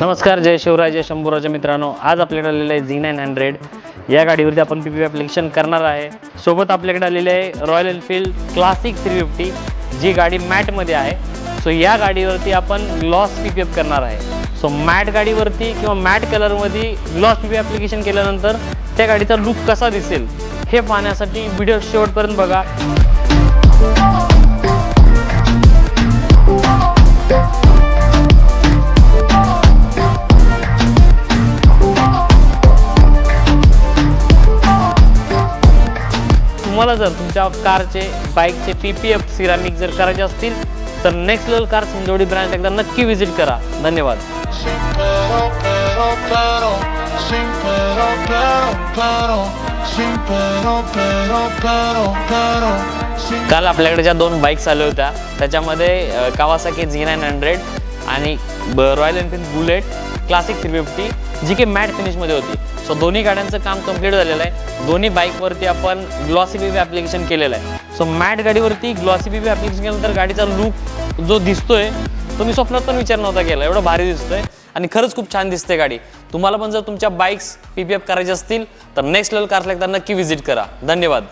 नमस्कार, जय शिवराय, जय शंभूराज मित्रांनो. आज आपल्याकडे आलेलं आहे Z900. या गाडीवरती आपण पीपीपी ॲप्लिकेशन करणार आहे. सोबत आपल्याकडे आलेले आहे रॉयल एनफील्ड क्लासिक 350, जी गाडी मॅटमध्ये आहे. सो या गाडीवरती आपण ग्लॉस पीपीएफ करणार आहे. सो मॅट गाडीवरती किंवा मॅट कलरमध्ये ग्लॉस पीपीएफ ॲप्लिकेशन केल्यानंतर त्या गाडीचा लुक कसा दिसेल हे पाहण्यासाठी व्हिडिओ शेवटपर्यंत बघा. तुम्हाला जर तुमच्या कारचे बाईकचे पीपीएफ सिरामिक जर करायचे असतील तर नेक्स्ट लेवल कार संजोडी ब्रँच एकदा नक्की विजिट करा. धन्यवाद. काल आपल्याकडे ज्या दोन बाईक्स आल्या होत्या त्याच्यामध्ये कावासाकी Z900 आणि रॉयल एनफील्ड बुलेट क्लासिक 350 जी की मॅट फिनिशमध्ये होती. सो दोन्ही गाड्यांचं काम कंप्लीट झालेलं आहे. दोन्ही बाईकवरती आपण ग्लॉसी पीपी ॲप्लिकेशन केलेलं आहे. सो मॅट गाडीवरती ग्लॉसी पीपी ॲप्लिकेशन केल्यानंतर गाडीचा लुक जो दिसतोय तो मी स्वप्नात पण विचार नव्हता केला. एवढं भारी दिसतोय आणि खरंच खूप छान दिसते गाडी. तुम्हाला पण जर तुमच्या बाईक्स पीपीएफ करायचे असतील तर नेक्स्ट लेवल कार्सला एकदा नक्की विजिट करा. धन्यवाद.